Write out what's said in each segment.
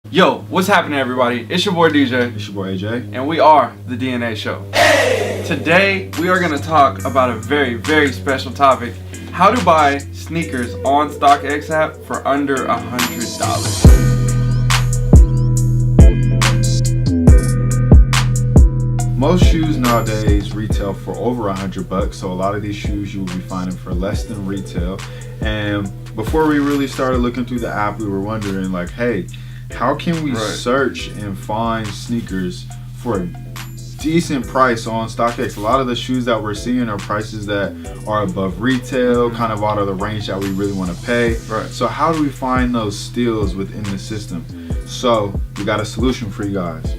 Yo, what's happening, everybody? It's your boy DJ. It's your boy AJ. And we are the DNA Show. Hey! Today, we are going to talk about a very, very special topic. How to buy sneakers on StockX app for under $100. Most shoes nowadays retail for over $100, so a lot of these shoes you will be finding for less than retail. And before we really started looking through the app, we were wondering like, hey, how can we search and find sneakers for a decent price on StockX? A lot of the shoes that we're seeing are prices that are above retail, kind of out of the range that we really want to pay. Right. So how do we find those steals within the system? So we got a solution for you guys.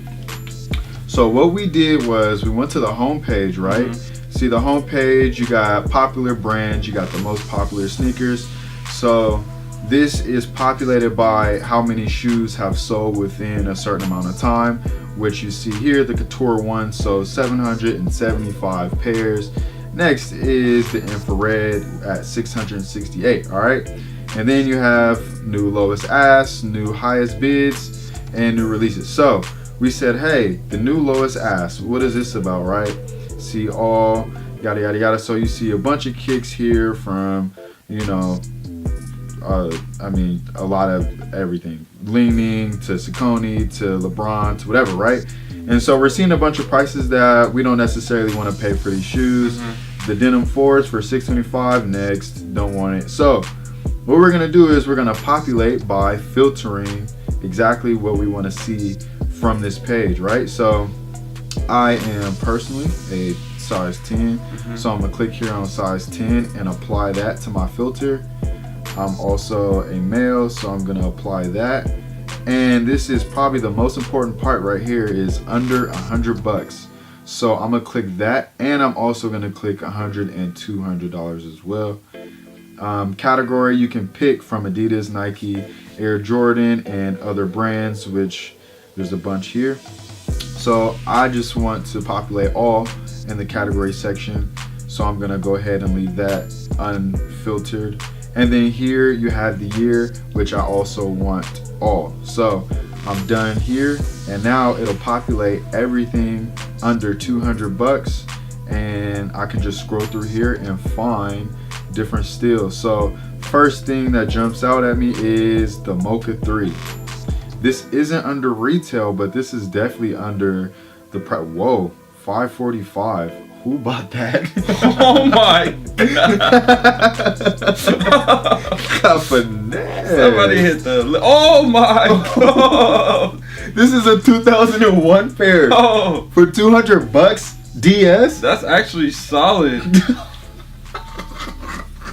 So what we did was we went to the home page, right? See the home page, you got popular brands, you got the most popular sneakers. So this is populated by how many shoes have sold within a certain amount of time, which you see here, the Couture one sold 775 pairs. Next is the infrared at 668, all right? And then you have new lowest ask, new highest bids, and new releases. So we said, hey, the new lowest ask, what is this about, right? See all yada yada yada. So you see a bunch of kicks here from, you know, a lot of everything, Leaning to Saucony to LeBron to whatever, right? And so we're seeing a bunch of prices that we don't necessarily want to pay for these shoes. The Denim 4s for $625, next, don't want it. So what we're gonna do is we're gonna populate by filtering exactly what we want to see from this page, right? So I am personally a size 10, so I'm gonna click here on size 10 and apply that to my filter. I'm also a male, so I'm gonna apply that. And this is probably the most important part right here, is under $100. So I'm gonna click that, and I'm also gonna click $100 and $200 as well. Category, you can pick from Adidas, Nike, Air Jordan, and other brands, which there's a bunch here. So I just want to populate all in the category section. So I'm gonna go ahead and leave that unfiltered. And then here you have the year, which I also want all. So I'm done here, and now it'll populate everything under $200, and I can just scroll through here and find different steals. So first thing that jumps out at me is the Mocha 3. This isn't under retail, but this is definitely under the price. Whoa, $545. Who bought that? Oh my God. Finesse. Somebody hit the... Oh my God. This is a 2001 pair for $200 DS. That's actually solid.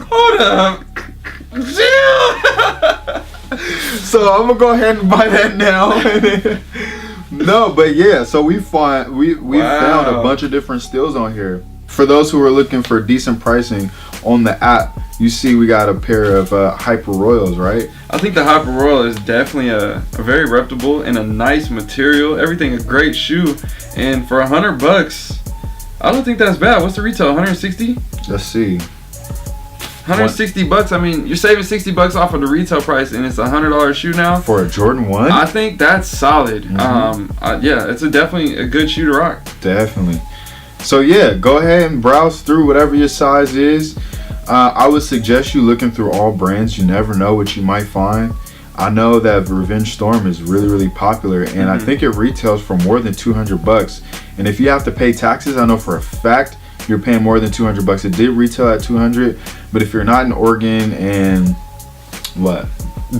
Hold up. So I'm gonna go ahead and buy that now. No, but yeah, so we found a bunch of different steals on here. For those who are looking for decent pricing on the app, you see we got a pair of Hyper Royals, right? I think the Hyper Royal is definitely a very reputable and a nice material. Everything a great shoe, and for $100, I don't think that's bad. What's the retail? 160? Let's see. $160. I mean, you're saving $60 off of the retail price, and it's a $100 shoe now for a Jordan 1. I think that's solid. Yeah, it's definitely a good shoe to rock. Definitely. So yeah, go ahead and browse through whatever your size is. I would suggest you looking through all brands. You never know what you might find. I know that Revenge Storm is really, really popular, and I think it retails for more than $200. And if you have to pay taxes, I know for a fact you're paying more than $200. It did retail at $200, but if you're not in Oregon and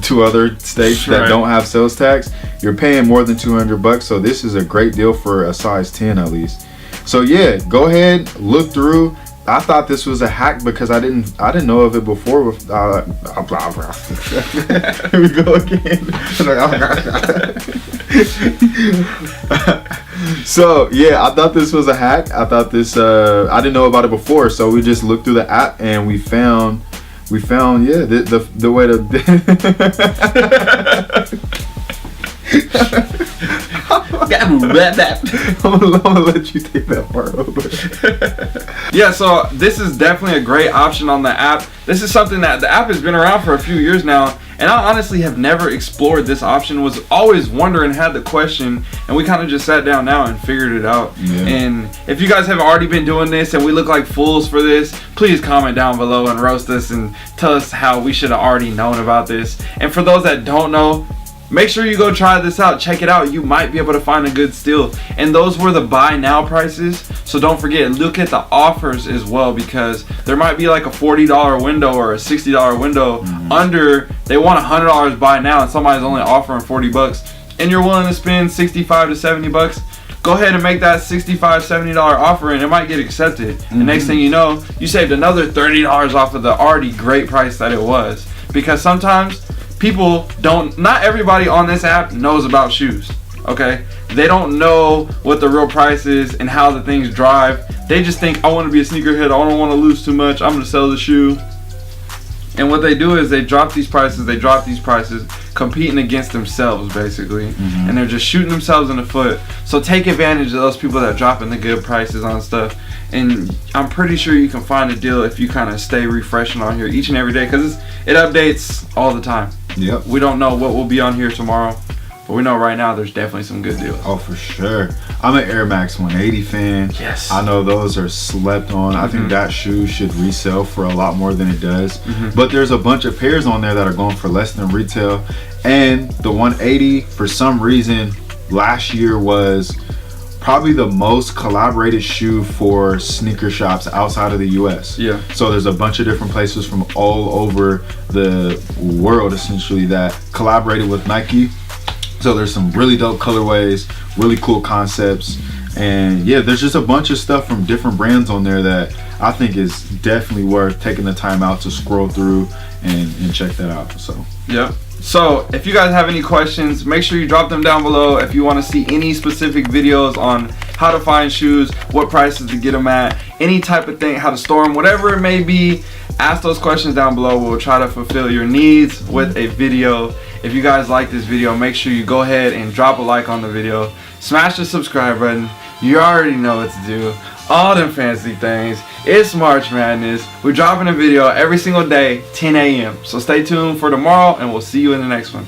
two other states that don't have sales tax, you're paying more than $200. So this is a great deal for a size 10 at least. So yeah, go ahead, look through. I thought this was a hack because I didn't know of it before. Here we go again. So yeah, I thought this was a hack. I thought this I didn't know about it before, so we just looked through the app and we found the way to I'm gonna let you take that part over. Yeah, so this is definitely a great option on the app. This is something that the app has been around for a few years now, and I honestly have never explored this option. Was always wondering, had the question, and we kind of just sat down now and figured it out. Yeah. And if you guys have already been doing this and we look like fools for this, please comment down below and roast us and tell us how we should have already known about this. And for those that don't know, make sure you go try this out. Check it out. You might be able to find a good steal. And those were the buy now prices. So don't forget, look at the offers as well, because there might be like a $40 window or a $60 window under. They want $100 buy now and somebody's only offering $40 and you're willing to spend $65 to $70. Go ahead and make that $65, $70 offer and it might get accepted. The next thing you know, you saved another $30 off of the already great price that it was. Because sometimes people don't, not everybody on this app knows about shoes, okay? They don't know what the real price is and how the things drive. They just think, I want to be a sneakerhead, I don't want to lose too much, I'm going to sell the shoe. And what they do is they drop these prices, competing against themselves basically. And they're just shooting themselves in the foot. So take advantage of those people that are dropping the good prices on stuff. And I'm pretty sure you can find a deal if you kind of stay refreshing on here each and every day, because it updates all the time. Yep. We don't know what will be on here tomorrow, but we know right now there's definitely some good deals. Oh, for sure. I'm an Air Max 180 fan. Yes. I know those are slept on. I think that shoe should resell for a lot more than it does. But there's a bunch of pairs on there that are going for less than retail. And the 180, for some reason, last year was probably the most collaborated shoe for sneaker shops outside of the US. Yeah. So there's a bunch of different places from all over the world essentially that collaborated with Nike. So there's some really dope colorways, really cool concepts, and yeah, there's just a bunch of stuff from different brands on there that I think is definitely worth taking the time out to scroll through and check that out. So yep. So if you guys have any questions, make sure you drop them down below. If you want to see any specific videos on how to find shoes, what prices to get them at, any type of thing, how to store them, whatever it may be, ask those questions down below. We'll try to fulfill your needs with a video. If you guys like this video, make sure you go ahead and drop a like on the video. Smash the subscribe button. You already know what to do. All them fancy things. It's March Madness. We're dropping a video every single day, 10 a.m. So stay tuned for tomorrow and we'll see you in the next one.